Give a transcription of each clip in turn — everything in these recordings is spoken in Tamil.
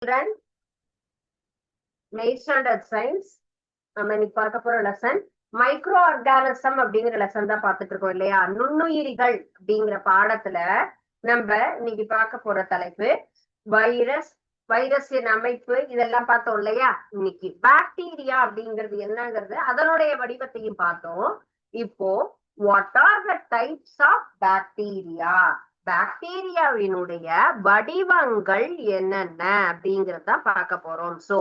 children, 8th standard science. நம்ம இன்னைக்கு பார்க்க போற லெசன் மைக்ரோ ஆர்கானிசம் அப்படிங்கிற லெசன் தான் பார்த்துட்டு இருக்கோம் இல்லையா. நுண்ணுயிரிகள் அப்படிங்கிற பாடத்துல நம்ம இன்னைக்கு பார்க்க போற தலைப்பு வைரஸ், வைரஸின் அமைப்பு, இதெல்லாம் பார்த்தோம் இல்லையா. இன்னைக்கு பாக்டீரியா அப்படிங்கிறது என்னங்கிறது அதனுடைய வடிவத்தையும் பார்த்தோம். இப்போ what are the types of bacteria, பாக்டீரியாவினுடைய வடிவங்கள் என்னென்ன அப்படிங்கறத பார்க்க போறோம். சோ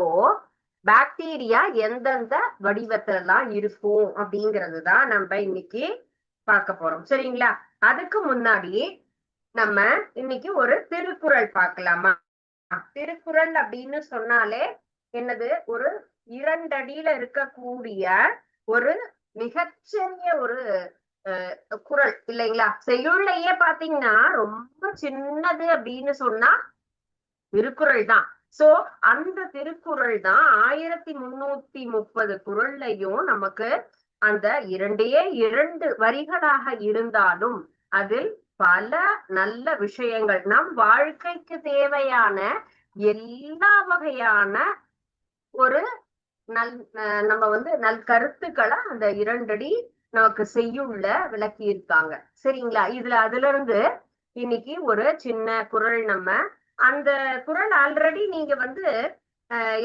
பாக்டீரியா எந்தெந்த வடிவத்துல எல்லாம் இருக்கும் அப்படிங்கிறது தான் நம்ம இன்னைக்கு பார்க்க போறோம். சரிங்களா? அதுக்கு முன்னாடி நம்ம இன்னைக்கு ஒரு திருக்குறள் பார்க்கலாமா? திருக்குறள் அப்படின்னு சொன்னாலே என்னது, ஒரு 2 அடியில இருக்கக்கூடிய ஒரு மிகச்சிறிய ஒரு குறள் இல்லைங்களா. செய்யுள்ளையே பாத்தீங்கன்னா ரொம்ப சின்னது அப்படின்னு சொன்னா திருக்குறள் தான். சோ அந்த திருக்குறள் தான் 1330 குறள்லையும் நமக்கு அந்த 2 வரிகளாக இருந்தாலும் அதில் பல நல்ல விஷயங்கள், நம் வாழ்க்கைக்கு தேவையான எல்லா வகையான ஒரு நல் கருத்துக்களை அந்த 2 அடி நமக்கு செய்யுள்ள விளக்கி இருக்காங்க. சரிங்களா? அதுல இருந்து இன்னைக்கு ஒரு சின்ன குறள், நம்ம அந்த குறள் ஆல்ரெடி நீங்க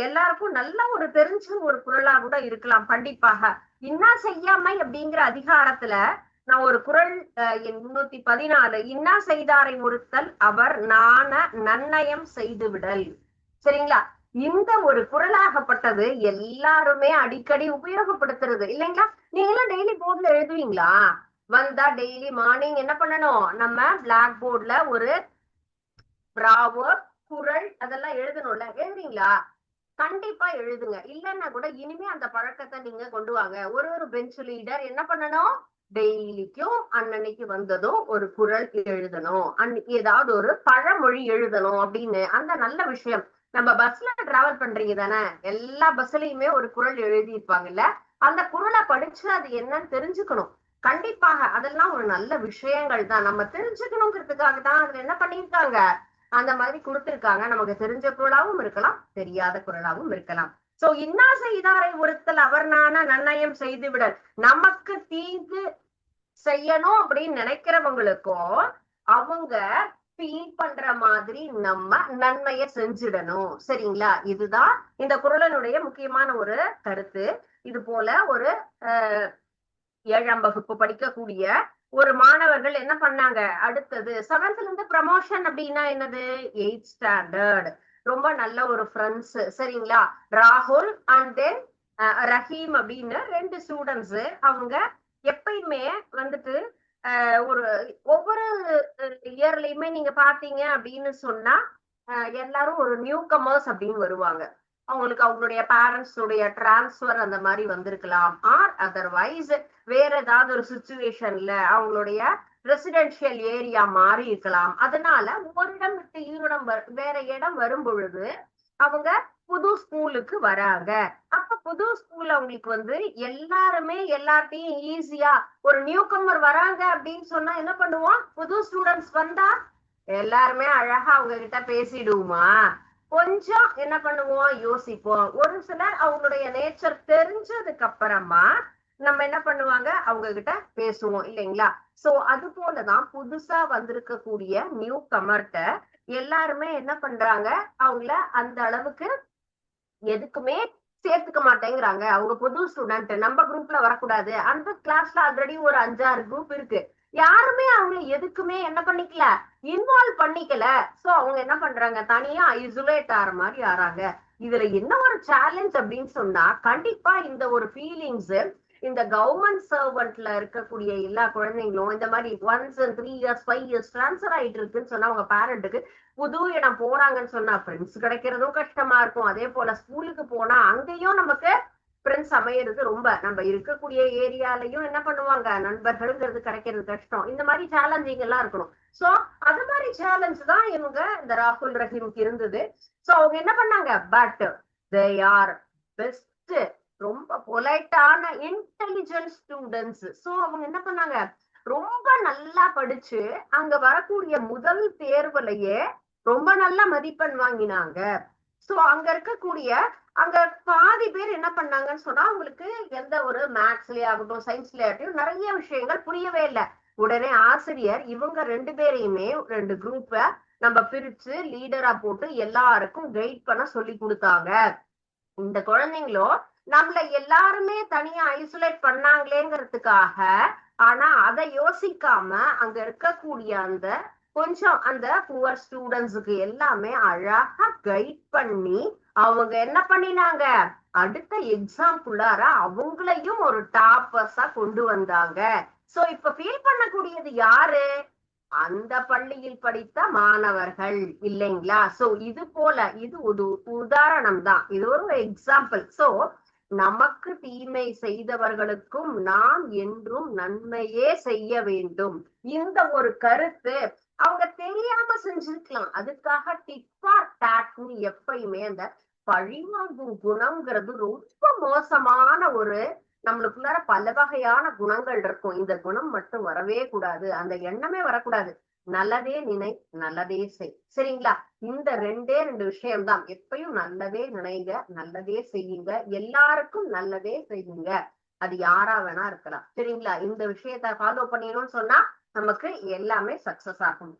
எல்லாருக்கும் நல்ல ஒரு தெரிஞ்ச ஒரு குறளா கூட இருக்கலாம். கண்டிப்பாக இன்னா செய்யாமை அப்படிங்கிற அதிகாரத்துல நான் ஒரு குறள் என் 314, இன்னா செய்தாரை ஒருத்தல் அவர் நாண நன்னயம் செய்து விடல். சரிங்களா? இந்த ஒரு குறளாகப்பட்டது எல்லாருமே அடிக்கடி உபயோகப்படுத்துறது இல்லைங்களா. நீங்க எல்லாம் டெய்லி போர்ட்ல எழுதுவீங்களா? வந்தா டெய்லி மார்னிங் என்ன பண்ணணும், நம்ம பிளாக் போர்ட்ல ஒரு பிராவோ, குறள் அதெல்லாம் எழுதணும்ல. எழுதுறீங்களா? கண்டிப்பா எழுதுங்க. இல்லைன்னா கூட இனிமே அந்த பழக்கத்தை நீங்க கொண்டு வாங்க. ஒரு பெஞ்ச் லீடர் என்ன பண்ணணும், டெய்லிக்கும் அன்னன்னைக்கு வந்ததும் ஒரு குறள் எழுதணும், அன்னைக்கு ஏதாவது ஒரு பழமொழி எழுதணும் அப்படின்னு. அந்த நல்ல விஷயம். நம்ம பஸ்ல டிராவல் பண்றீங்க தானே, எல்லா பஸ்லயுமே ஒரு குறள் எழுதியிருப்பாங்கல்ல. அந்த குறளை படிச்சு அது என்னன்னு தெரிஞ்சுக்கணும். கண்டிப்பாக அதெல்லாம் ஒரு நல்ல விஷயங்கள் தான், நம்ம தெரிஞ்சுக்கணுங்கிறதுக்காக தான் அதுல என்ன பண்ணிருக்காங்க, அந்த மாதிரி கொடுத்திருக்காங்க. நமக்கு தெரிஞ்ச குறளாவும் இருக்கலாம், தெரியாத குறளாவும் இருக்கலாம். சோ இன்னா செய்தாரை ஒருத்தல் அவர் நாண நன்னயம் செய்து விடல். நமக்கு தீங்கு செய்யணும் அப்படின்னு நினைக்கிறவங்களுக்கும் அவங்க ஃபீல் பண்ற மாதிரி நம்ம நன்மையை செஞ்சிடணும். சரிங்களா? இதுதான் இந்த குறளினுடைய முக்கியமான ஒரு கருத்து. இது போல ஒரு 7ஆம் வகுப்பு படிக்கக்கூடிய ஒரு மாணவர்கள் என்ன பண்ணாங்க, அடுத்தது 7th இருந்து ப்ரமோஷன் அப்படின்னா என்னது, 8th ஸ்டாண்டர்ட். ரொம்ப நல்ல ஒரு ஃப்ரெண்ட்ஸ். சரிங்களா? ராகுல் அண்ட் தென் ரஹீம் அப்படின்னு 2 ஸ்டூடெண்ட்ஸ். அவங்க எப்பயுமே ஒரு ஒவ்வொரு இயர்லயுமே நீங்க பாத்தீங்க அப்படின்னு சொன்னா எல்லாரும் ஒரு நியூ கமர்ஸ் அப்படின்னு வருவாங்க. அவங்களுக்கு அவங்களுடைய பேரண்ட்ஸுடைய டிரான்ஸ்பர் அந்த மாதிரி வந்திருக்கலாம், ஆர் அதர்வைஸ் வேற ஏதாவது ஒரு சுச்சுவேஷன்ல அவங்களுடைய ரெசிடென்சியல் ஏரியா மாறி இருக்கலாம். அதனால ஒரு இடம் விட்டு வேற இடம் வரும் பொழுது அவங்க புது ஸ்கூலுக்கு வராங்க. அப்ப புது ஸ்கூல் அவங்களுக்கு எல்லாருமே எல்லார்ட்டையும் ஈஸியா, ஒரு நியூ கமர் வராங்க அப்படின்னு சொன்னா என்ன பண்ணுவோம், புது ஸ்டூடெண்ட்ஸ் வந்தா எல்லாருமே அழகா அவங்க கிட்ட பேசிடுவோமா? கொஞ்சம் என்ன பண்ணுவோம், யோசிப்போம். ஒரு சிலர் அவங்களுடைய நேச்சர் தெரிஞ்சதுக்கு அப்புறமா நம்ம என்ன பண்ணுவாங்க, அவங்க கிட்ட பேசுவோம் இல்லைங்களா. சோ அது போலதான் புதுசா வந்திருக்கக்கூடிய நியூ கமர்ட்ட எல்லாருமே என்ன பண்றாங்க, அவங்கள அந்த அளவுக்கு எதுக்குமே சேர்த்துக்க மாட்டேங்கிறாங்க. அவங்க புது ஸ்டூடெண்ட், நம்ம குரூப்ல வரக்கூடாது. அந்த கிளாஸ்ல ஆல்ரெடி ஒரு 5-6 குரூப் இருக்கு, யாருமே அவங்க எதுக்குமே என்ன பண்ணிக்கல, இன்வால்வ் பண்ணிக்கல. சோ அவங்க என்ன பண்றாங்க, தனியா ஐசோலேட் ஆற மாதிரி ஆறாங்க. இதுல என்ன ஒரு சேலஞ்ச் அப்படின்னு சொன்னா, கண்டிப்பா இந்த ஒரு ஃபீலிங்ஸ் இந்த கவர்மெண்ட் சர்வெண்ட்ல இருக்கக்கூடிய எல்லா குழந்தைங்களும் இந்த மாதிரி ஒன்ஸ் 3 இயர்ஸ் 5 இயர்ஸ் டிரான்ஸ்பர் ஆயிட்டு இருக்குன்னு சொன்னா அவங்க பேரண்ட்டுக்கு புது இடம் போறாங்கன்னு சொன்னா ஃப்ரெண்ட்ஸ் கிடைக்கிறதும் கஷ்டமா இருக்கும். அதே போல ஸ்கூலுக்கு போனா அங்கேயும் நமக்கு ஃப்ரெண்ட்ஸ் அமையிறது ரொம்ப, நம்ம இருக்கக்கூடிய ஏரியாலையும் என்ன பண்ணுவாங்க, நண்பர்கள்ங்கிறது கிடைக்கிறது கஷ்டம். இந்த மாதிரி சேலஞ்சிங் எல்லாம் இருக்கணும். சோ அது மாதிரி சேலஞ்ச் தான் இவங்க இந்த ராகுல் ரஹீமுக்கு இருந்தது. சோ அவங்க என்ன பண்ணாங்க, பட் தே ஆர் பெஸ்ட், ரொம்ப பொலைட்டான இன்டெலிஜென்ட் ஸ்டூடெண்ட்ஸ். சோ அவங்க என்ன பண்ணாங்க, ரொம்ப நல்லா படிச்சு அங்க வரக்கூடிய முதல் தேர்வுலயே ரொம்ப நல்ல மதிப்பெண் வாங்கினாங்க. சோ அங்க இருக்கக்கூடிய அங்க பாதி பேர் என்ன பண்ணாங்கன்னு சொன்னா அவங்களுக்கு எந்த ஒரு மேத்ஸ்லயே ஆகட்டும் சயின்ஸ்லயே ஆகட்டும் நிறைய விஷயங்கள் புரியவே இல்லை. உடனே ஆசிரியர் இவங்க 2 பேரையுமே 2 குரூப்ப நம்ம பிரிச்சு லீடரா போட்டு எல்லாருக்கும் கைட் பண்ண சொல்லி கொடுத்தாங்க. இந்த குழந்தைங்களும் நம்மள எல்லாருமே தனியா ஐசோலேட் பண்ணாங்களேங்கிறதுக்காக, ஆனா அதை யோசிக்காம அங்க இருக்கக்கூடிய அந்த கொஞ்சம் அந்த புவர் ஸ்டூடெண்ட்ஸுக்கு எல்லாமே அழகா கைட் பண்ணி அவங்க என்ன பண்ணினாங்க, அடுத்த எக்ஸாம்குள்ளார அவங்களையும் ஒரு டாப்பர்ஸா கொண்டு வந்தாங்க. சோ இப்ப ஃபீல் பண்ணக்கூடியது யாரு, அந்த பள்ளியில் படித்த மாணவர்கள் இல்லைங்களா? சோ இது போல இது ஒரு உதாரணம் தான், இது ஒரு எக்ஸாம்பிள். சோ நமக்கு தீமை செய்தவர்களுக்கும் நாம் என்றும் நன்மையே செய்ய வேண்டும். இந்த ஒரு கருத்து அவங்க தெரியாம செஞ்சிருக்கலாம். அதுக்காக டிப்பா டாக்னு எப்பயுமே அந்த பழிவாங்கும் குணம்ங்கிறது ரொம்ப மோசமான ஒரு, நம்மளுக்குள்ளார பல வகையான குணங்கள் இருக்கும். இந்த குணம் மட்டும் வரவே கூடாது, அந்த எண்ணமே வரக்கூடாது. நல்லதே நினை, நல்லதே செய். சரிங்களா? இந்த 2 விஷயம்தான். எப்பயும் நல்லதே நினைங்க, நல்லதே செய்யுங்க, எல்லாருக்கும் நல்லதே செய்யுங்க. அது யாரா வேணா இருக்கலாம். சரிங்களா? இந்த விஷயத்த ஃபாலோ பண்ணிடணும்னு சொன்னா நமக்கு எல்லாமே சக்சஸ் ஆகும்.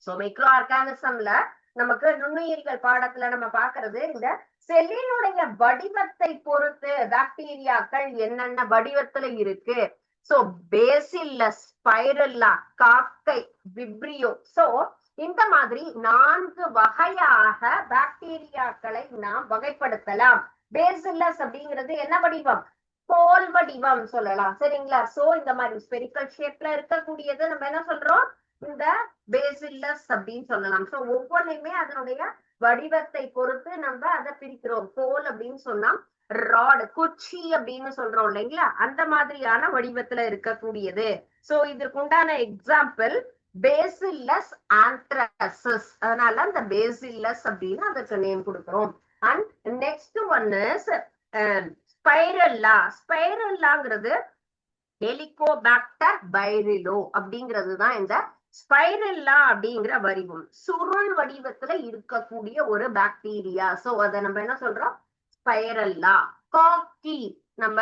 சோ மைக்ரோ ஆர்கானிசம்ல நமக்கு நுண்ணுயிர்கள் பாடத்துல நம்ம பாக்குறது இந்த செல்லினுடைய வடிவத்தை பொறுத்து பாக்டீரியாக்கள் என்னென்ன வடிவத்துல இருக்கு. சோ பேசில்லஸ், ஸ்பைரல்லா, காக்கை, விப்ரியோ. சோ இந்த மாதிரி 4 வகையாக பாக்டீரியாக்களை நாம் வகைப்படுத்தலாம். பேசில்லஸ் அப்படிங்கிறது என்ன வடிவம், கோல் வடிவம் சொல்லலாம். சரிங்களா? சோ இந்த மாதிரி ஸ்பெரிக்கல் ஷேப்ல இருக்கக்கூடியது நம்ம என்ன சொல்றோம், இந்த பேசில்லஸ் அப்படின்னு சொல்லலாம். சோ ஒவ்வொன்றுமே அதனுடைய வடிவத்தை பொறுத்து நம்ம அதை பிரிக்கிறோம். கோல் அப்படின்னு சொன்னா ராட், குச்சி அப்படின்னு சொல்றோம் இல்லைங்களா, அந்த மாதிரியான வடிவத்துல இருக்கக்கூடியது. சோ இதற்கு உண்டான எக்ஸாம்பிள் பேசில்லஸ் ஆந்த்ரசிஸ். அதனால அந்த பேசில்லஸ் அப்படின்னு அதுக்கு நேம் கொடுக்கிறோம். And next one is spirilla. ஸ்பைரல்லாங்கிறது ஹெலிகோபாக்டர் பைரிலோ அப்படிங்கிறது தான் இந்த ஸ்பைரல்லா அப்படிங்கிற வடிவம். சுருள் வடிவத்துல இருக்கக்கூடிய ஒரு பாக்டீரியா. சோ அதை நம்ம என்ன சொல்றோம், ஸ்பைரல்லா. காக்கி, நம்ம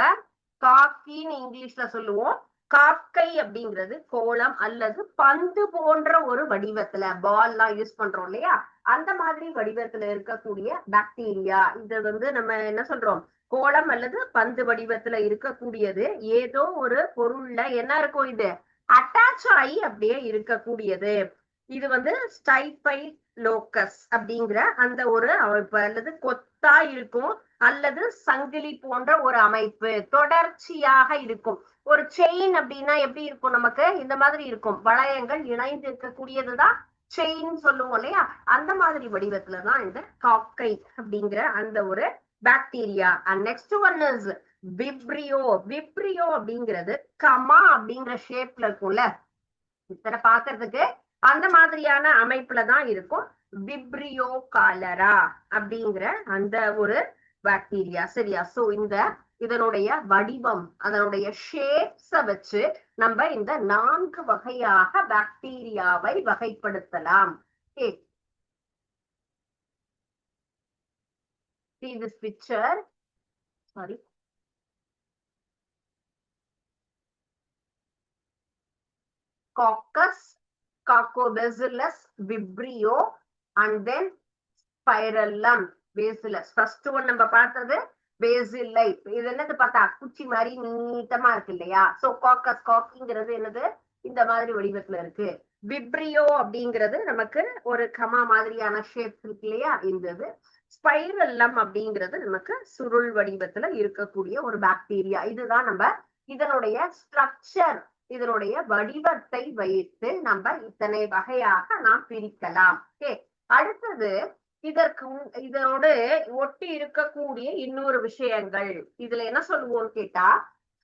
காக்கின்னு இங்கிலீஷ்ல சொல்லுவோம். காக்கை அப்படிங்கிறது கோளம் அல்லது பந்து போன்ற ஒரு வடிவத்துல, பால் எல்லாம் யூஸ் பண்றோம் இல்லையா, அந்த மாதிரி வடிவத்துல இருக்கக்கூடிய பாக்டீரியா. இது நம்ம என்ன சொல்றோம், கோளம் அல்லது பந்து வடிவத்துல இருக்கக்கூடியது. ஏதோ ஒரு பொருள்ல என்ன இருக்கும், இது அட்டாச் ஆகி அப்படியே இருக்கக்கூடியது. இது ஸ்டைபைலோகஸ் அப்படிங்கிற அந்த ஒரு அமைப்பு, அல்லது கொத்தா இருக்கும் அல்லது சங்கிலி போன்ற ஒரு அமைப்பு, தொடர்ச்சியாக இருக்கும். ஒரு செயின் அப்படின்னா எப்படி இருக்கும், நமக்கு இந்த மாதிரி இருக்கும், வளையங்கள் இணைந்து இருக்கக்கூடியதுதான் செயின் சொல்லுவோம் இல்லையா, அந்த மாதிரி வடிவத்துலதான் இந்த காக்கை அப்படிங்கிற அந்த ஒரு bacteria. And next one is Vibrio. Vibrio அப்படிங்கிறது கமா அப்படிங்கிற ஷேப்ல இருக்கும்ல, இத்தனை பாக்குறதுக்கு அந்த மாதிரியான அமைப்புல தான் இருக்கும். விப்ரியோ காலரா அப்படிங்கிற அந்த ஒரு பாக்டீரியா. சரியா? சோ இதனுடைய வடிவம், அதனுடைய ஷேப்ஸ வச்சு நம்ம இந்த 4 வகையாக பாக்டீரியாவை வகைப்படுத்தலாம். See this picture. Sorry. Coccus, Coccobacillus, Vibrio, and then Spirillum, Bacillus. First one நம்ம பார்த்தது பேசில்லை. இது என்னது பார்த்தா குச்சி மாதிரி நீட்டமா இருக்கு இல்லையா? சோ காக்கஸ், காக்கிங்கிறது என்னது, இந்த மாதிரி வடிவத்துல இருக்கு. விப்ரியோ அப்படிங்கிறது நமக்கு ஒரு கமா மாதிரியான ஷேப் இருக்கு இல்லையா, இந்த ஸ்பைரல்லம் அப்படிங்கிறது நமக்கு சுருள் வடிவத்துல இருக்கக்கூடிய ஒரு பாக்டீரியா. இதுதான் நம்ம இதனுடைய ஸ்ட்ரக்சர், இதனுடைய வடிவத்தை வைத்து நம்ம இத்தனை வகையாக நாம் பிரிக்கலாம். அடுத்தது இதனோடு ஒட்டி இருக்கக்கூடிய இன்னொரு விஷயங்கள், இதுல என்ன சொல்லுவோம்னு கேட்டா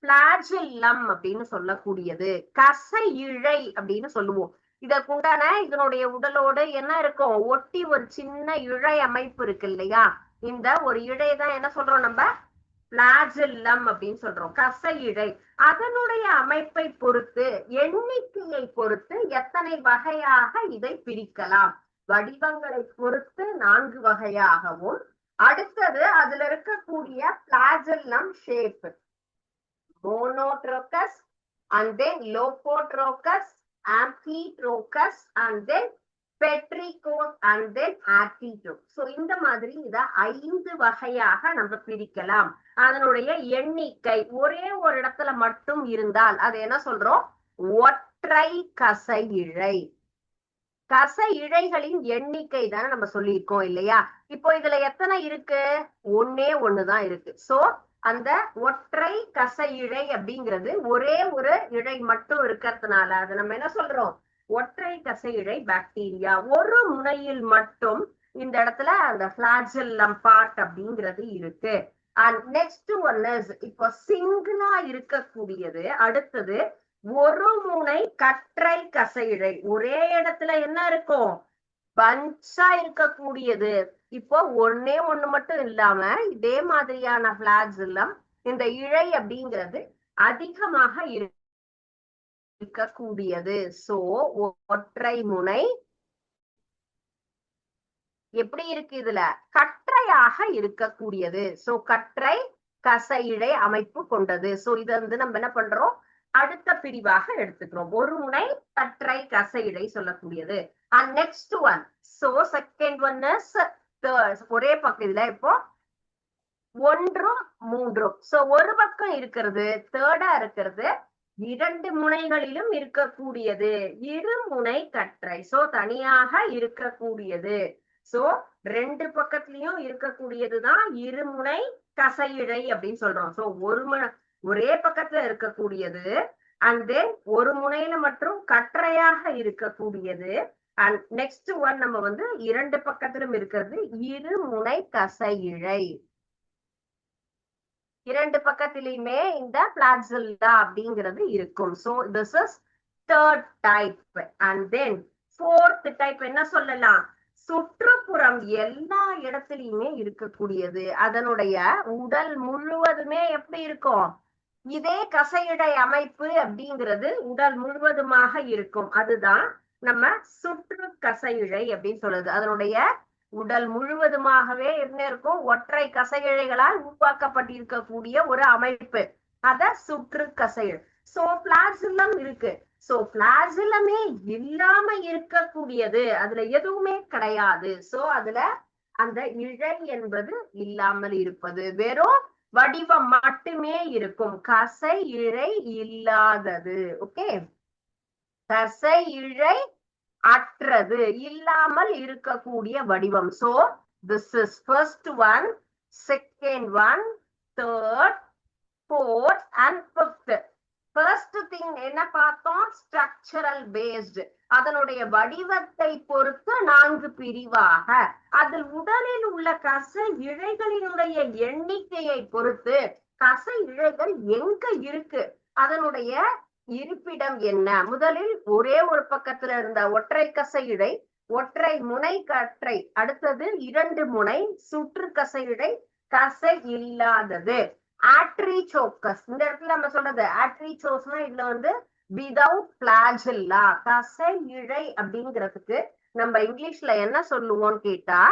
பிளாஜெல்லம் அப்படின்னு சொல்லக்கூடியது, கசை இழை அப்படின்னு சொல்லுவோம். இதற்குண்டான இதனுடைய உடலோடு என்ன இருக்கும், ஒட்டி ஒரு சின்ன இழை அமைப்பு இருக்கு இல்லையா, இந்த ஒரு இழை தான் என்ன சொல்றோம் நம்ம, பிளாஜெல்லம் அப்படின்னு சொல்றோம், கசை இழை. அதனுடைய அமைப்பை பொறுத்து, எண்ணிக்கையை பொறுத்து எத்தனை வகையாக இதை பிரிக்கலாம். வடிவங்களை பொறுத்து 4 வகையாகவும், அடுத்தது அதுல இருக்கக்கூடிய பிளாஜெல்லம் shape, மோனோட்ரோகஸ் and then Lophotrochus, Amphitrochus and then Petrichos and then Artichoke. So இந்த மாதிரி இத 5 வகையாக நம்ம பிரிக்கலாம். அதனுடைய எண்ணிக்கை ஒரே ஒரு இடத்துல மட்டும் இருந்தால் அது என்ன சொல்றோம்? ஒற்றை கசை இழை. கசை இழைகளின் எண்ணிக்கை தானே நம்ம சொல்லியிருக்கோம் இல்லையா? இப்போ இதுல எத்தனை இருக்கு? ஒன்னே ஒண்ணுதான் இருக்கு. சோ அந்த ஒற்றை கசை இழை அப்படிங்கிறது ஒரே ஒரு இழை மட்டும் இருக்கிறதுனால அது நம்ம என்ன சொல்றோம்? ஒற்றை கசை இழை பாக்டீரியா. ஒரு முனையில் மட்டும் இந்த இடத்துல அந்த பிளாஜெல்லம் பார்ட் அப்படிங்கிறது இருக்கு. அண்ட் நெக்ஸ்ட் ஒன் இஸ் இப்போ சிங்கிளா இருக்கக்கூடியது. அடுத்தது ஒரு முனை கற்றை கசை இழை. ஒரே இடத்துல என்ன இருக்கும்? பஞ்சா இருக்கக்கூடியது. இப்போ ஒன்னே ஒண்ணு மட்டும் இல்லாம இதே மாதிரியான பிளாஜெல்லம் இந்த இழை அப்படிங்கிறது அதிகமாக இருக்கக்கூடியது. சோ ஒற்றை முனை எப்படி இருக்கு? இதுல கற்றையாக இருக்கக்கூடியது. சோ கற்றை கசை இழை அமைப்பு கொண்டது. சோ இதை நம்ம என்ன பண்றோம்? அடுத்த பிரிவாக எடுத்துக்கிறோம். ஒரு முனை கற்றை கசை இழை சொல்லக்கூடியது. And next one, so second one is ஒரே பக்கம். இதுல இப்போ 1 3. சோ ஒரு பக்கம் இருக்கிறது தேர்டா இருக்கிறது 2 முனைகளிலும் இருக்கக்கூடியது இருமுனை கற்றை. சோ தனியாக இருக்கக்கூடியது. சோ 2 பக்கத்திலயும் இருக்கக்கூடியதுதான் இருமுனை கசை இழை அப்படின்னு சொல்றோம். சோ ஒரே பக்கத்துல இருக்கக்கூடியது அண்ட் தென் ஒரு முனையில மற்றும் கற்றையாக இருக்கக்கூடியது. அண்ட் நெக்ஸ்ட் ஒன் நம்ம 2 பக்கத்திலும் இருக்கிறது இருமுனை கசை இழை. 2 பக்கத்திலுமே இந்த பிளாஜெல்லா அப்படிங்கிறது இருக்கும். So this is third type. And then fourth type என்ன சொல்லலாம்? சுற்றுப்புறம் எல்லா இடத்துலயுமே இருக்கக்கூடியது. அதனுடைய உடல் முழுவதுமே எப்படி இருக்கும்? இதே கசையிடை அமைப்பு அப்படிங்கிறது உடல் முழுவதுமாக இருக்கும். அதுதான் நம்ம சுற்று கசையிழை அப்படின்னு சொல்லுது. அதனுடைய உடல் முழுவதுமாகவே என்ன இருக்கும்? ஒற்றை கசையிழைகளால் உருவாக்கப்பட்டிருக்கக்கூடிய ஒரு அமைப்பு. அத சுற்று கசையிழை. சோ பிளாஜெல்லம் இருக்கு. சோ பிளாஜெல்லமே இல்லாம இருக்கக்கூடியது அதுல எதுவுமே கிடையாது. சோ அதுல அந்த இழை என்பது இல்லாமல் இருப்பது, வெறும் வடிவம் மட்டுமே இருக்கும். கசை இழை இல்லாதது. ஓகே, கசை இழை அற்றது, இல்லாமல் இருக்கக்கூடிய வடிவம். So this is first one, second one, third, fourth and fifth. First thing என்ன பார்த்தோம்? Structural based. அதனுடைய வடிவத்தை பொறுத்து 4 பிரிவாக, அதில் உடலில் உள்ள கசை இழைகளினுடைய எண்ணிக்கையை பொறுத்து கசை இழைகள் எங்க இருக்கு, அதனுடைய இருப்பிடம் என்ன. முதலில் ஒரே ஒரு பக்கத்துல இருந்த ஒற்றை கசை இழை, ஒற்றை முனை கற்றை. அடுத்தது 2 முனை சுற்று கசை இழை, கசை இல்லாதது. ஆட்ரிச்சோக்கஸ். இந்த இடத்துல நம்ம சொல்றது ஆட்ரிச்சோஸ்னா இதுல விதவுட் பிளாஜெல்லா, கசை இழை அப்படிங்கிறதுக்கு நம்ம இங்கிலீஷ்ல என்ன சொல்லுவோம்னு கேட்டா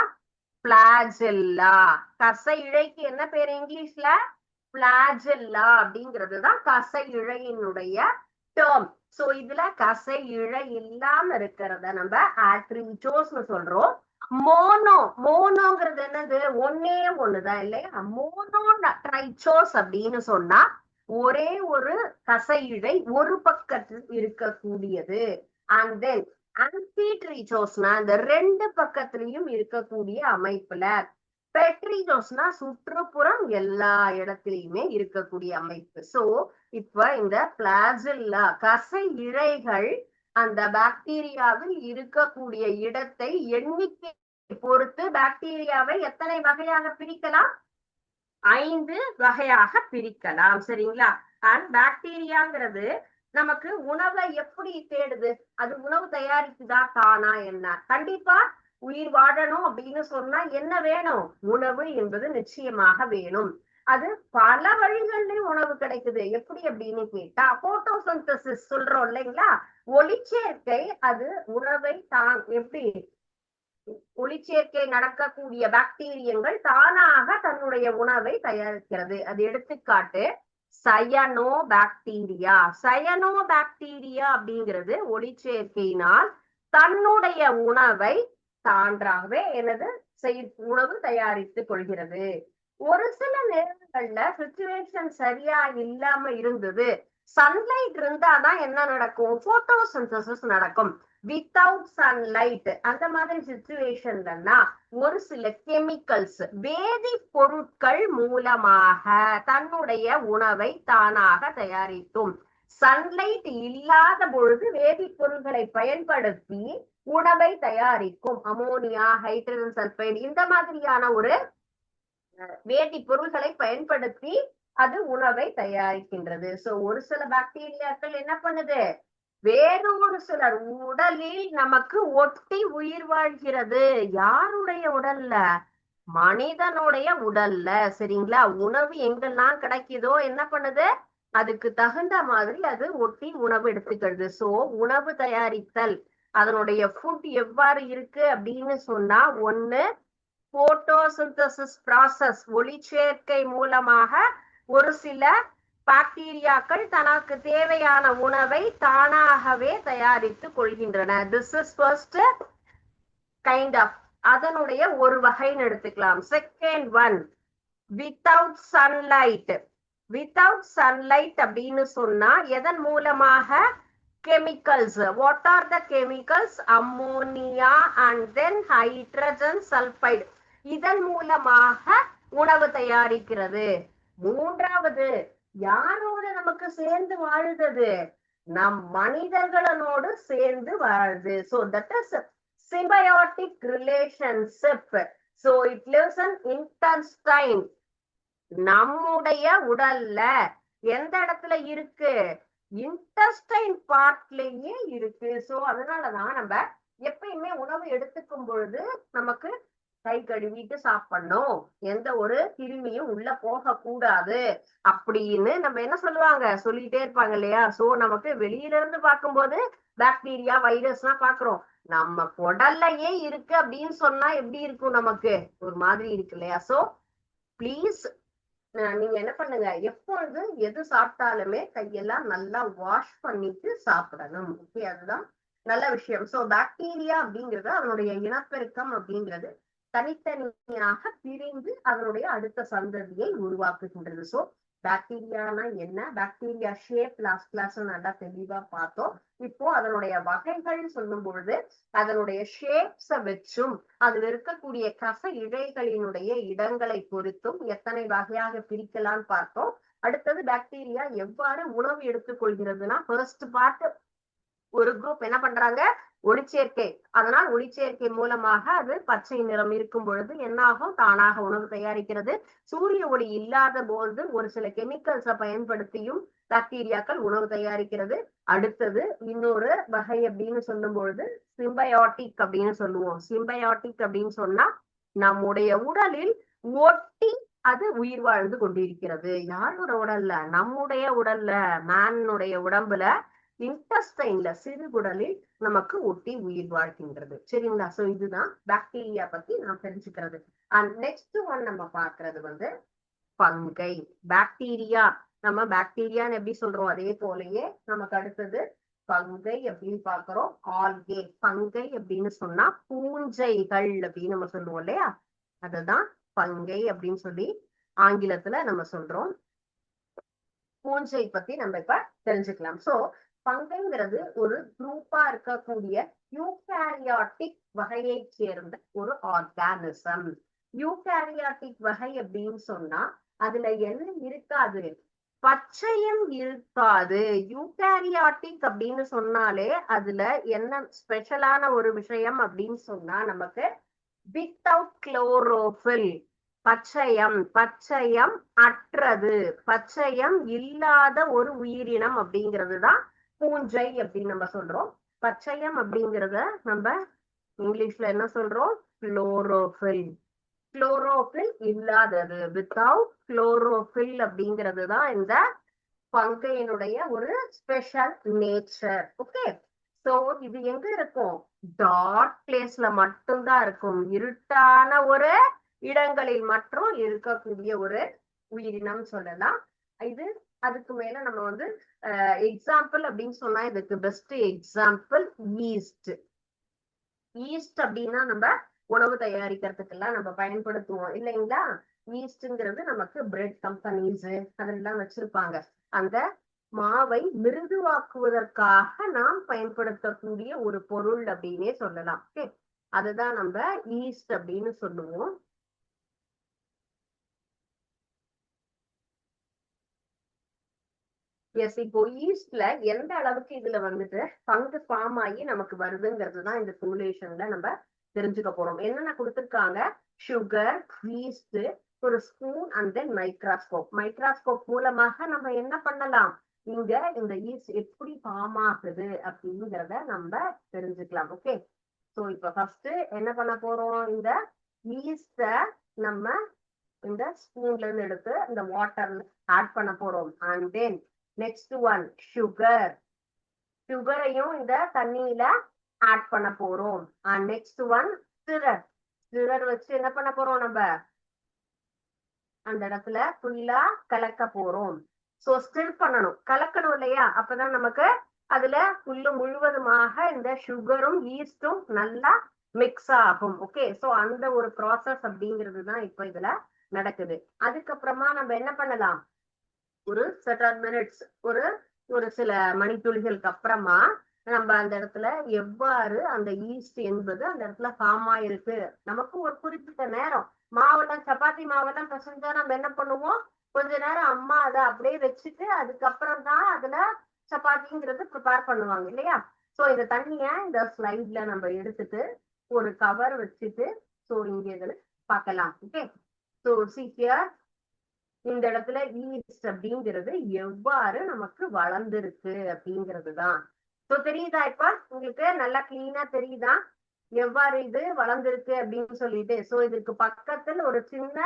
பிளாஜெல்லா. கசை இழைக்கு என்ன பேரு இங்கிலீஷ்ல? பிளாஜெல்லா அப்படிங்கிறதுதான் கசை இழையினுடைய டேர்ம். சோ இதுல கசை இழை இல்லாம இருக்கிறத நம்ம ஆட்ரிச்சோஸ்னு சொல்றோம். மோனோங்கிறது என்னது? ஒன்னே ஒண்ணுதான் இல்லையா? மோனோட்ரைச்சோஸ் அப்படின்னு சொன்னா ஒரே ஒரு கசை இழை ஒரு பக்கத்தில் இருக்கக்கூடியது. அண்ட் தென் ஆம்பிட்ரிச்சோஸ்னா இந்த 2 பக்கத்திலையும் இருக்கக்கூடிய அமைப்புல. பெட்ரிச்சோஸ்னா சுற்றுப்புறம் எல்லா இடத்திலையுமே இருக்கக்கூடிய அமைப்பு. சோ இப்ப இந்த பிளாஜெல்லா கசை இழைகள் அந்த பாக்டீரியாவில் இருக்கக்கூடிய இடத்தை எண்ணிக்கை பொறுத்து பாக்டீரியாவை எத்தனை வகையாக பிரிக்கலாம்? 5 வகையாக பிரிக்கலாம். சரிங்களா? அண்ட் பாக்டீரியாங்கிறது நமக்கு உணவை எப்படி தேடுது? அது உணவு தயாரிக்குதா தானா என்ன? கண்டிப்பா உயிர் வாழணும் அப்படின்னு சொன்னா என்ன வேணும்? உணவு என்பது நிச்சயமாக வேணும். அது பல வழிகள்லயும் உணவு கிடைக்குது. எப்படி அப்படின்னு கேட்டா போட்டோசிந்தசிஸ் சொல்றோம் இல்லைங்களா? ஒளிச்சேர்க்கை. அது உணவை எப்படி ஒளிச்சேர்க்கை நடக்கக்கூடிய பாக்டீரியங்கள் தானாக தன்னுடைய உணவை தயாரிக்கிறது. அது எடுத்துக்காட்டு சயனோ பாக்டீரியா. சயனோ பாக்டீரியா அப்படிங்கிறது ஒளிச்சேர்க்கையினால் தன்னுடைய உணவை தான்றாகவே உணவு தயாரித்துக் கொள்கிறது. ஒரு சில நேரங்கள்ல சிச்சுவேஷன் சரியா இல்லாம இருந்தது, சன்லைட் இருந்தாதான் என்ன நடக்கும், போட்டோசிந்தசிஸ் நடக்கும். வித்தவுட் சன்லைட் அந்த மாதிரி சிச்சுவேஷன்லன்னா ஒரு சில கெமிக்கல்ஸ் வேதி பொருட்கள் மூலமாக தன்னுடைய உணவை தானாக தயாரித்தும், சன்லைட் இல்லாத பொழுது வேதிப்பொருட்களை பயன்படுத்தி உணவை தயாரிக்கும். அமோனியா, ஹைட்ரஜன் சல்பைடு இந்த மாதிரியான ஒரு வேதிப்பொருள்களை பயன்படுத்தி அது உணவை தயாரிக்கின்றது. சோ ஒரு சில பாக்டீரியாக்கள் என்ன பண்ணுது, வேறு ஒரு சிலர் உடலில் நமக்கு ஒட்டி உயிர் வாழ்கிறது. யாருடைய உடல்ல, மனிதனுடைய உடல்ல. சரிங்களா? உணவு எங்கெல்லாம் கிடைக்குதோ என்ன பண்ணுது, அதுக்கு தகுந்த மாதிரி அது ஒட்டி உணவு எடுத்துக்கிறது. சோ உணவு தயாரித்தல் அதனுடைய ஃபுட் எவ்வாறு இருக்கு அப்படின்னு சொன்னா, ஒண்ணு போட்டோசிந்தசிஸ் ப்ராசஸ், ஒளிச்சேர்க்கை மூலமாக ஒரு சில பாக்டீரியாக்கள் தனக்கு தேவையான உணவை தானாகவே தயாரித்துக் கொள்கின்றன. This is first kind of, அதனுடைய ஒரு வகைன்னு எடுத்துக்கலாம். Second one, without sunlight. Without sunlight அப்படின்னு சொன்னா எதன் மூலமாக, chemicals. What are the chemicals? Ammonia and then hydrogen sulfide. இதன் மூலமாக உணவு தயாரிக்கிறது. மூன்றாவது, யாரோட நமக்கு சேர்ந்து வாழுது, நம் மனிதர்களோடு சேர்ந்து வாழுது. So that is symbiotic relationship. So it lives in intestine. நம்முடைய உடல்ல எந்த இடத்துல இருக்கு, இன்டெஸ்டைன் பார்ட்லயே இருக்கு. சோ அதனாலதான் நம்ம எப்பயுமே உணவு எடுத்துக்கும் பொழுது நமக்கு கை கழுவிட்டு சாப்பிடணும், எந்த ஒரு கிருமியும் உள்ள போக கூடாது அப்படின்னு நம்ம என்ன சொல்லுவாங்க, சொல்லிட்டே இருப்பாங்க இல்லையா? சோ நமக்கு வெளியில இருந்து பார்க்கும்போது பாக்டீரியா, வைரஸ் எல்லாம் பாக்குறோம், நம்ம குடல்லையே இருக்கு அப்படின்னு சொன்னா எப்படி இருக்கும், நமக்கு ஒரு மாதிரி இருக்கு இல்லையா? சோ பிளீஸ் நீங்க என்ன பண்ணுங்க, எப்பொழுது எது சாப்பிட்டாலுமே கையெல்லாம் நல்லா வாஷ் பண்ணிட்டு சாப்பிடணும். ஓகே, அதுதான் நல்ல விஷயம். சோ பாக்டீரியா அப்படிங்கிறது அதனுடைய இனப்பெருக்கம் அப்படிங்கிறது தனித்தனியாக பிரிந்து அதனுடைய அடுத்த சந்ததியை உருவாக்குகின்றது. சோ பாக்டீரியானா என்ன, பாக்டீரியா ஷேப் லாஸ்ட் கிளாஸ் நல்லா தெளிவா பார்த்தோம். இப்போ அதனுடைய வகைகள் சொல்லும் பொழுது அதனுடைய ஷேப்ஸ வச்சும் அதுல இருக்கக்கூடிய கச இழைகளினுடைய இடங்களை பொறுத்தும் எத்தனை வகையாக பிரிக்கலாம்னு பார்த்தோம். அடுத்தது பாக்டீரியா எவ்வாறு உணவு எடுத்துக்கொள்கிறதுனா, ஃபர்ஸ்ட் பார்ட் ஒரு குரூப் என்ன பண்றாங்க, ஒளிச்சேர்க்கை. அதனால் ஒளிச்சேர்க்கை மூலமாக அது பச்சை நிறம் இருக்கும் பொழுது என்ன ஆகும், தானாக உணவு தயாரிக்கிறது. சூரிய ஒளி இல்லாத போது ஒரு சில கெமிக்கல்ஸை பயன்படுத்தியும் பாக்டீரியாக்கள் உணவு தயாரிக்கிறது. அடுத்தது இன்னொரு வகை அப்படின்னு சொல்லும் பொழுது சிம்பயாட்டிக் அப்படின்னு சொல்லுவோம். சிம்பயாட்டிக் அப்படின்னு சொன்னா நம்முடைய உடலில் ஒட்டி அது உயிர் வாழ்ந்து கொண்டிருக்கிறது. யாரோட உடல்ல, நம்முடைய உடல்ல, மேனுடைய உடம்புல இன்டெஸ்டைன்ல சிறுகுடலில் நமக்கு ஒட்டி உயிர் வாழ்கின்றது. சரிங்களா? சோ இதுதான் பாக்டீரியா பத்தி நாம் தெரிஞ்சுக்கிறது. அண்ட் நெக்ஸ்ட் ஒன் நம்ம பாக்குறது பங்கை. பாக்டீரியா, நம்ம பாக்டீரியான்னு எப்படி சொல்றோம் அதே போலயே நமக்கு அடுத்தது பங்கை அப்படின்னு பாக்குறோம். ஆல்கே. பங்கை அப்படின்னு சொன்னா பூஞ்சைகள் அப்படின்னு நம்ம சொல்லுவோம் இல்லையா, அதுதான் பங்கை அப்படின்னு சொல்லி ஆங்கிலத்துல நம்ம சொல்றோம். பூஞ்சை பத்தி நம்ம இப்ப தெரிஞ்சுக்கலாம். சோ பங்கைங்கிறது ஒரு குரூப்பா இருக்கக்கூடிய யூகாரியாட்டிக் வகையை சேர்ந்த ஒரு ஆர்கானிசம். யூகாரியாட்டிக் வகை அப்படின்னு சொன்னா அதுல என்ன இருக்காது, பச்சையம் இருக்காது. யூகாரியாட்டிக் அப்படின்னு சொன்னாலே அதுல என்ன ஸ்பெஷலான ஒரு விஷயம் அப்படின்னு சொன்னா நமக்கு வித்தவுட் குளோரோஃபில், பச்சையம், பச்சையம் அற்றது, பச்சையம் இல்லாத ஒரு உயிரினம் அப்படிங்கிறது தான் பூஞ்சை அப்படின்னு நம்ம சொல்றோம். பச்சையம் அப்படிங்கிறத நம்ம இங்கிலீஷ்ல என்ன சொல்றோம், குளோரோஃபில். குளோரோஃபில் இல்லாதது, வித்தவுட் குளோரோஃபில் அப்படிங்கிறது தான் இந்த பங்கையினுடைய ஒரு ஸ்பெஷல் நேச்சர். ஓகே, சோ இது எங்க இருக்கும்? டார்க் பிளேஸ்ல மட்டும்தான் இருக்கும். இருட்டான ஒரு இடங்களில் மட்டும் இருக்கக்கூடிய ஒரு உயிரினம் சொல்லலாம். இது அதுக்கு மேல நம்ம வந்து எக்ஸாம்பிள் அப்படின்னு சொன்னா இதுக்கு பெஸ்ட் எக்ஸாம்பிள் ஈஸ்ட். ஈஸ்ட் அப்படின்னா நம்ம உணவு தயாரிக்கிறதுக்கு எல்லாம் நம்ம பயன்படுத்துவோம் இல்லைங்களா? ஈஸ்ட்ங்கிறது நமக்கு பிரெட் கம்பெனிஸ் அதெல்லாம் வச்சிருப்பாங்க. அந்த மாவை மிருதுவாக்குவதற்காக நாம் பயன்படுத்தக்கூடிய ஒரு பொருள் அப்படின்னே சொல்லலாம். அதுதான் நம்ம ஈஸ்ட் அப்படின்னு சொல்லுவோம். எஸ், இப்போ ஈஸ்ட்ல எந்த அளவுக்கு இதுல வந்துட்டு பங்கு ஃபார்ம் ஆகி நமக்கு வருதுங்கிறது தான் இந்த சிமுலேஷன்ல நம்ம தெரிஞ்சுக்க போறோம். என்னென்ன கொடுத்துருக்காங்க? சுகர், ஈஸ்ட், ஒரு spoon and then microscope. Microscope மூலமாக நம்ம என்ன பண்ணலாம்? இங்க இந்த ஈஸ்ட் எப்படி ஃபார்ம் ஆகுது அப்படிங்கிறத நம்ம தெரிஞ்சுக்கலாம். ஓகே, சோ இப்ப ஃபர்ஸ்ட் என்ன பண்ண போறோம்? இந்த ஈஸ்ட நம்ம இந்த ஸ்பூன்ல இருந்து எடுத்து இந்த வாட்டர்ல ஆட் பண்ண போறோம். And then next one sugar. சுகரையும் இந்த தண்ணியில ஆட் பண்ண போறோம். And next one stirrer. Stirrer வச்சு என்ன பண்ண போறோம்? நம்ம அந்த இடத்துல ஃபுல்லா கலக்க போறோம். சோ ஸ்டிர் பண்ணணும், கலக்கணும் இல்லையா? அப்பதான் நமக்கு அதுல ஃபுல்லு முழுவதுமாக இந்த சுகரும் ஈஸ்டும் நல்லா மிக்ஸ் ஆகும். ஓகே, சோ அந்த ஒரு ப்ராசஸ் அப்படிங்கிறது தான் இப்ப இதுல நடக்குது. அதுக்கப்புறமா நம்ம என்ன பண்ணலாம்? ஒரு சர்டன் மினிட்ஸ், ஒரு சில மணித்துளிகளுக்கு அப்புறமா நம்ம அந்த இடத்துல எவ்வாறு அந்த ஈஸ்ட் என்பது அந்த இடத்துல ஃபார்ம் ஆயிருக்கு, நமக்கு ஒரு குறிப்பிட்ட நேரம் மாவெல்லாம் சப்பாத்தி மாவெல்லாம் பிசைஞ்சா நம்ம என்ன பண்ணுவோம்? கொஞ்ச நேரம் அம்மா அதை அப்படியே வச்சுட்டு அதுக்கப்புறம் தான் அதுல சப்பாத்திங்கிறது ப்ரிப்பேர் பண்ணுவாங்க இல்லையா? சோ இந்த தண்ணிய இந்த ஸ்லைட்ல நம்ம எடுத்துட்டு ஒரு கவர் வச்சுட்டு சோ இங்க இதுல பார்க்கலாம். ஓகே, சோ சீக்கிரம் இந்த இடத்துல ஈஸ்ட் அப்படிங்கிறது எவ்வாறு நமக்கு வளர்ந்துருக்கு அப்படிங்கிறது தான். சோ தெரியுதா? இப்ப உங்களுக்கு நல்லா கிளீனா தெரியுதா எவ்வாறு இது வளர்ந்துருக்கு அப்படின்னு சொல்லிட்டு? சோ இதுக்கு பக்கத்துல ஒரு சின்ன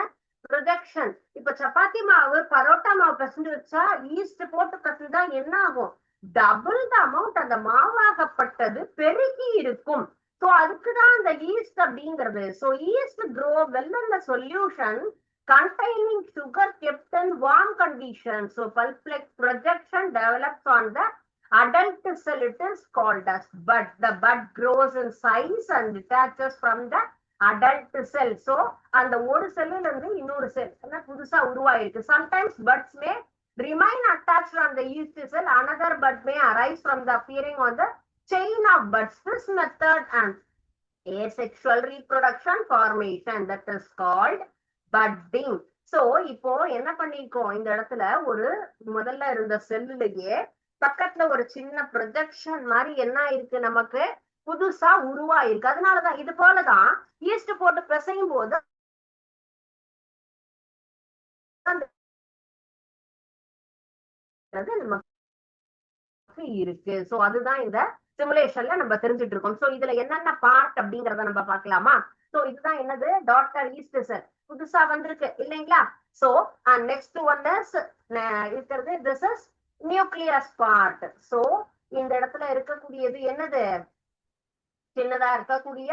ப்ரொஜெக்ஷன். இப்ப சப்பாத்தி மாவு, பரோட்டா மாவு பிசைஞ்சு வச்சா ஈஸ்ட் போட்டு பிசைஞ்சா என்ன ஆகும்? டபுள் த அமௌண்ட் அந்த மாவாகப்பட்டது பெருகி இருக்கும். சோ அதுக்குதான் அந்த ஈஸ்ட் அப்படிங்கிறது. So yeast grow well in the solution containing sugar kept in warm conditions. So pulp-like projection develops on the adult cell. It is called as bud. The bud grows in size and detaches from the adult cell. So அந்த ஒரு செல்லுல இருந்து இன்னொரு செல் புதுசா உருவாயிருக்கு. Sometimes buds may remain attached on the yeast cell. Another bud may arise from the appearing on the chain of buds. This method and asexual reproduction formation that is called budding. So இப்போ என்ன பண்ணிருக்கோம்? இந்த இடத்துல ஒரு முதல்ல இருந்த செல்லுலயே பக்கத்துல ஒரு சின்ன ப்ரொஜெக்ஷன் மாதிரி என்ன இருக்கு? நமக்கு புதுசா உருவாயிருக்கு. அதனாலதான் இது போலதான் ஈஸ்ட் போட்டு பிசையும் போது நமக்கு இருக்கு. சோ அதுதான் இந்த சிமுலேஷன்ல நம்ம தெரிஞ்சுட்டு இருக்கோம். சோ இதுல என்னென்ன பார்ட் அப்படிங்கறத நம்ம பார்க்கலாமா? சோ இதுதான் என்னது? டாட்டர் ஈஸ்ட் செல் புதுசா வந்திருக்கு இல்லைங்களா? சோ நெக்ஸ்ட் ஒன் இருக்கிறது this is nucleus part. So இந்த இடத்துல இருக்கக்கூடியது என்னது? சின்னதா இருக்கக்கூடிய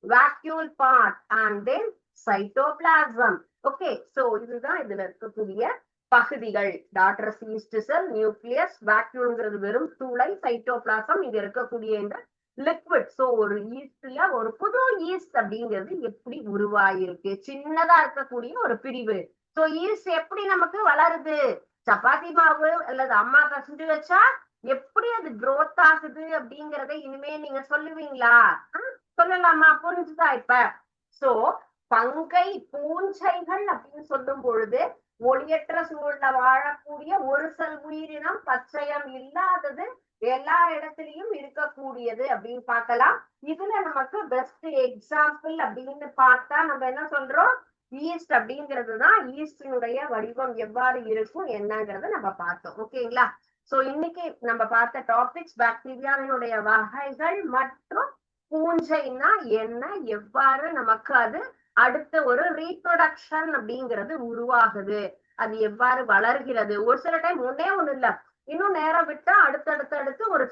vacuole part and then cytoplasm. Okay, so இதுதான் இதுல இருக்கக்கூடிய பகுதிகள். டாட்டர் ஈஸ்ட் செல், நியூக்ளியஸ், வாக்யூல்ங்கிறது வெறும் தூளை, சைட்டோபிளாசம் இங்க இருக்கக்கூடிய இந்த லிக்விட். சோ ஒரு ஈஸ்ட்ல ஒரு புது ஈஸ்ட் அப்படிங்கிறது எப்படி உருவாயிருக்கு? சின்னதா இருக்கக்கூடிய ஒரு பிரிவு. சோ ஈஸ்ட் எப்படி நமக்கு வளருது? சப்பாத்தி மாவு அல்லது அம்மா பிசைஞ்சு வச்சா எப்படி அது growth ஆகுது அப்படிங்கறத இனிமே நீங்க சொல்லுவீங்களா? சொல்லலாமா? புரிஞ்சுதா இப்ப? சோ பங்கை பூஞ்சைகள் அப்படின்னு சொல்லும் பொழுது ஒளியற்ற சூழல்ல வாழக்கூடிய ஒரு செல் உயிரினம், பச்சையம் இல்லாதது, எல்லா இடத்துலயும் இருக்கக்கூடியது அப்படின்னு பார்க்கலாம். இதுல நமக்கு பெஸ்ட் எக்ஸாம்பிள் அப்படின்னு பார்த்தா நம்ம என்ன சொல்றோம்? ஈஸ்ட் அப்படிங்கிறதுதான். ஈஸ்டினுடைய வடிவம் எவ்வாறு இருக்கும் என்னங்கிறத நம்ம பார்த்தோம். ஓகேங்களா? சோ இன்னைக்கு நம்ம பார்த்த டாபிக்ஸ் பாக்டீரியாவினுடைய வகைகள் மற்றும் பூஞ்சைனா என்ன, எவ்வாறு நமக்கு அது அடுத்த ஒரு ரீப்ரொடக்ஷன் அப்படிங்கிறது உருவாகுது, அது எவ்வாறு வளர்கிறது. ஒரு சில டைம் ஒன்னே ஒண்ணு இல்ல, இன்னும் நேரம் விட்டா அடுத்தடுத்து ஒரு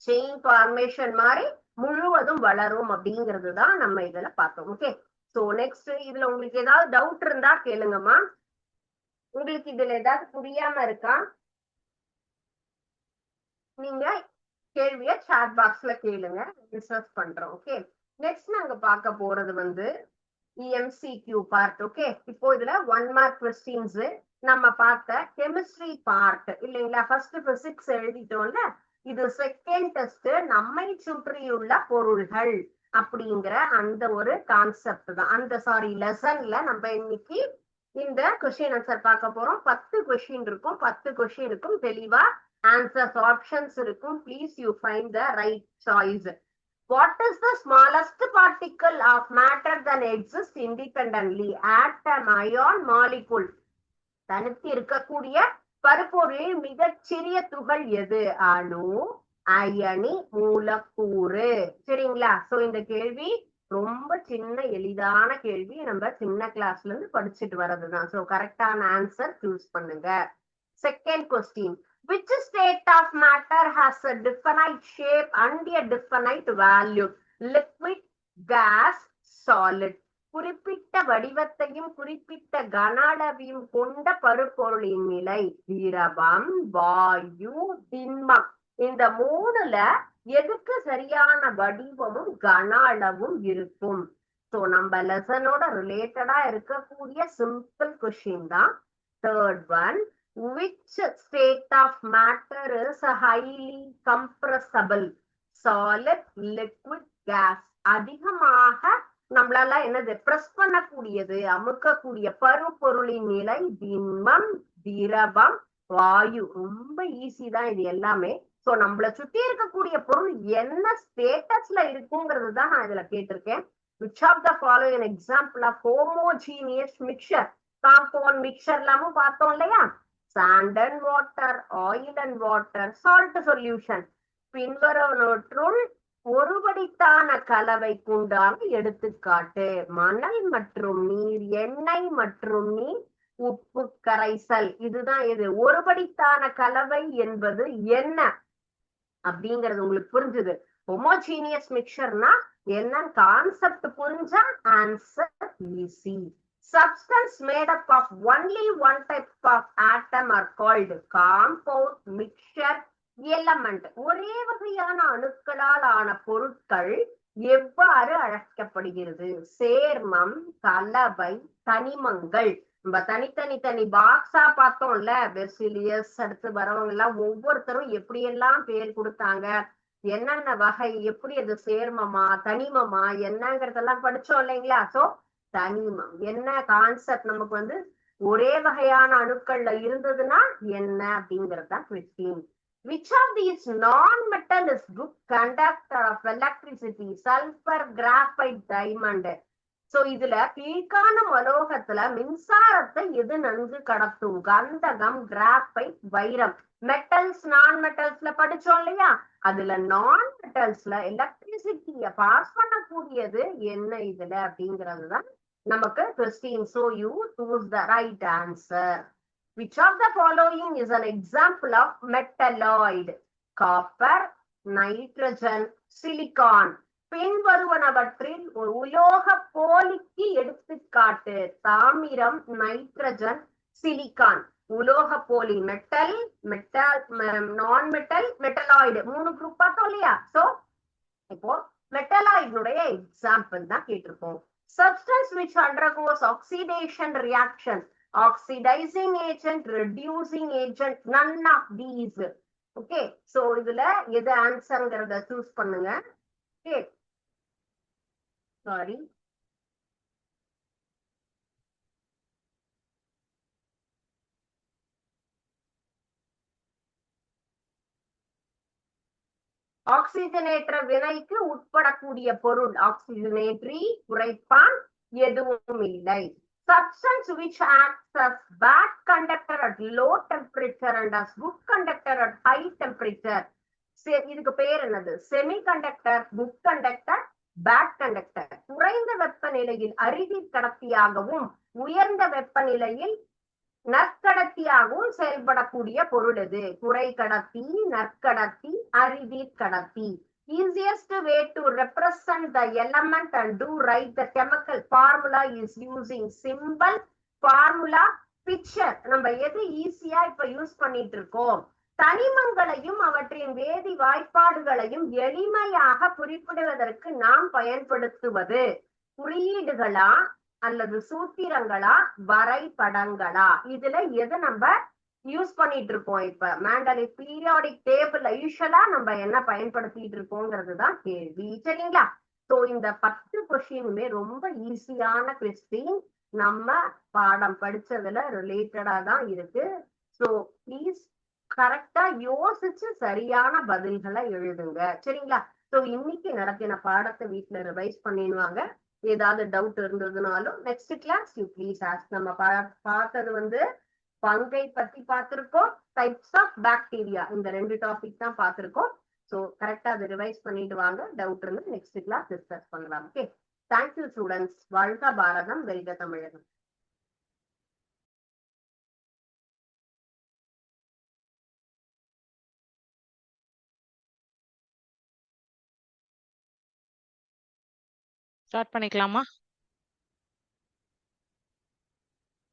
செயின் ஃபார்மேஷன் மாதிரி முழுவதும் வளரும் அப்படிங்கிறது தான் நம்ம இதுல பார்த்தோம். ஓகே, சோ நெக்ஸ்ட் இதுல உங்களுக்கு ஏதாவது டவுட் இருந்தா கேளுங்கம்மா. உங்களுக்கு இதுல ஏதாவது புரியாம இருக்கா? நீங்க கேள்விய சாட் பாக்ஸ்ல கேளுங்க, டிஸ்கஸ் பண்றோம். ஓகே, நெக்ஸ்ட் நாங்க பார்க்க போறது வந்து எம்சிக்யூ பார்ட். ஓகே, இப்போ இதுல 1 மார்க் கொஸ்டின்ஸ் நம்ம பார்த்த கெமிஸ்ட்ரி பார்ட் இல்லைங்களா? ஃபர்ஸ்ட் பிசிக்ஸ் எழுதிட்டோம்ல, இது செகண்ட் டெஸ்ட் நம்மை சுற்றியுள்ள பொருள்கள் அப்படிங்கிற அந்த ஒரு கான்செப்ட் தான். அந்த லெசன்ல நம்ம இன்னைக்கு இந்த கொஸ்டின் ஆன்சர் பார்க்க போறோம். 10 கொஸ்டின் இருக்கும். 10 கொஸ்டினுக்கும் தெளிவா ஆன்சர்ஸ் ஆப்ஷன்ஸ் இருக்கும். Please you find the right choice. What is the smallest particle of matter that exists independently? Atom, ion, molecule. தனித்து இருக்கக்கூடிய பருப்பொருளில் மிகச்சிறிய துகள் எது? அணு, அயனி, மூலக்கூறு. சரிங்களா? சோ இந்த கேள்வி ரொம்ப சின்ன எளிதான கேள்வி, நம்ம சின்ன கிளாஸ்ல இருந்து படிச்சுட்டு வர்றதுதான். சோ கரெக்டான ஆன்சர் சூஸ் பண்ணுங்க. Second question, which state of matter has a definite shape and a definite value? Liquid, gas, solid. குறிப்பிட்ட வடிவத்தையும் குறிப்பிட்ட கன அளவையும் கொண்ட பருப்பொருளின் நிலை திரவம், வாயு, திண்மம். இந்த 3ல எதுக்கு சரியான வடிவமும் கன அளவும் இருக்கும்? சோ நம்ம லெசனோட ரிலேட்டடா இருக்கக்கூடிய சிம்பிள் கொஸ்டின் தான். Third one, which state of matter is highly compressible? Solid, liquid, gas. அதிகமாக நம்மளால என்னது பிரஸ் பண்ணக்கூடியது, அமுக்கக்கூடிய பருப்பொருளின் நிலை திண்மம், திரவம், வாயு. ரொம்ப ஈஸி தான் இது எல்லாமே. சோ நம்மள சுத்தி இருக்கக்கூடிய பொருள் என்ன ஸ்டேட்டஸ்ல இருக்குங்கிறது தான் நான் இதுல கேட்டிருக்கேன். which of the following an example of homogeneous mixture? Compound mixture எல்லாமும் பார்த்தோம் இல்லையா? sand and water, oil and water, salt solution. பின்வருவனவற்றுள் ஒருபடித்தான கலவை கொண்டான எடுத்துக்காட்டு. மணல் மற்றும் நீர், எண்ணெய் மற்றும் நீர், உப்பு கரைசல். இதுதான் இது ஒருபடித்தான கலவை என்பது என்ன அப்படிங்கிறது உங்களுக்கு புரிஞ்சுது. ஹோமோஜீனியஸ் மிக்சர்னா என்ன கான்செப்ட் புரிஞ்சா answer easy. Substance made up of only one type of atom are called compound, mixture, element. ஒரே வகையான அணுக்களால் ஆன பொருட்கள் எவ்வாறு அழைக்கப்படுகிறது? சேர்மம், கலவை, தனிமங்கள். நம்ம தனி பாக்ஸா பார்த்தோம்ல, பெர்சிலியஸ் அடுத்து வரவங்க எல்லாம் ஒவ்வொருத்தரும் எப்படியெல்லாம் பேர் கொடுத்தாங்க, என்னென்ன வகை, எப்படி அது சேர்மமா தனிமமா என்னங்கிறதெல்லாம் படிச்சோம் இல்லைங்களா? சோ தனிமம் என்ன கான்செப்ட், நமக்கு வந்து ஒரே வகையான அணுக்கள்ல இருந்ததுன்னா என்ன அப்படிங்கிறது தான் question. Which of these non-metal is good conductor of electricity? Sulfur, graphite, diamond. So இதுல கீழ்கான உலோகத்துல மின்சாரத்தை எது நன்கு கடத்தும்? கந்தகம், கிராஃபைட், வைரம். மெட்டல்ஸ் நான் மெட்டல்ஸ்ல படிச்சோம் இல்லையா? அதுல நான் மெட்டல்ஸ்ல எலக்ட்ரிசிட்டிய பாஸ் பண்ணக்கூடியது என்ன இதுல அப்படிங்கிறதுதான் நமக்கு question. So you choose the right answer. Which of the following is an example of metalloid? Copper, nitrogen, silicon. பின்வருவனவற்றில் ஒரு உலோக போலிக்கு எடுத்துக்காட்டு. தாமிரம், நைட்ரஜன், சிலிக்கான். உலோக போலி மெட்டல், நான் மெட்டல், மெட்டலாய்டு. 3 குரூப் பார்த்தோம் இல்லையா? சோ இப்போ மெட்டலாய்டுடைய எக்ஸாம்பிள் தான் கேட்டிருக்கோம். Substance which undergoes oxidation reaction. Oxidizing agent, reducing agent, none of these. Okay, so இதுல எது ஆன்சர்ங்கிறத சூஸ் பண்ணுங்க. Okay, sorry. ஆக்சிஜனேற்ற வினைக்கு உட்படக்கூடிய பொருள் ஆக்சிஜனேற்றி, குறைப்பான் எதுவும் இல்லை. Substance which acts as bad conductor at low temperature and as good conductor at high temperature. இதுக்கு பேர் என்னது? Semiconductor, good conductor, bad conductor. குறைந்த வெப்பநிலையில் அருகி கடத்தியாகவும் உயர்ந்த வெப்பநிலையில் நற்கடத்தியாகவும் செயல்படக்கூடிய பொருள் எது? குறைக்கடத்தி, நற்கடத்தி, அறிவீர் கடத்தி. Easiest way to represent the element and do write the chemical formula is using symbol, formula, picture. நம்ம எது ஈஸியா இப்ப யூஸ் பண்ணிட்டு இருக்கோம்? தனிமங்களையும் அவற்றின் வேதி வாய்ப்பாடுகளையும் எளிமையாக குறிப்பிடுவதற்கு நாம் பயன்படுத்துவது குறியீடுகளா அல்லது சூத்திரங்களா, வரைபடங்களா? இதுல எதை நம்ம யூஸ் பண்ணிட்டு இருக்கோம்? இப்ப மேண்டலிக் பீரியாடிக் டேபிள் யூஸ்வலா நம்ம என்ன பயன்படுத்திட்டு இருக்கோங்கிறதுதான் கேள்வி. சரிங்களா? சோ இந்த 10 கொஸ்டினுமே ரொம்ப ஈஸியான கொஸ்டின், நம்ம பாடம் படிச்சதுல ரிலேட்டடா தான் இருக்கு. சோ ப்ளீஸ் கரெக்டா யோசிச்சு சரியான பதில்களை எழுதுங்க. சரிங்களா? சோ இன்னைக்கு நடத்தின பாடத்தை வீட்டுல ரிவைஸ் பண்ணிடுவாங்க. ஏதாவது டவுட் இருந்ததுனாலும் next class you please ask. நம்ம பார்த்தது வந்து பங்கை பத்தி பார்த்திருக்கோம், டைப்ஸ் ஆஃப் பாக்டீரியா, இந்த 2 டாபிக் தான் பார்த்திருக்கோம். ஸோ கரெக்டா அதை ரிவைஸ் பண்ணிட்டு வாங்க. டவுட் இருந்து நெக்ஸ்ட் கிளாஸ் டிஸ்கஸ் பண்ணலாம். Okay, thank you students. வாழ்க பாரதம், வெல்க தமிழகம். ஸ்டார்ட் பண்ணிக்கலாமா?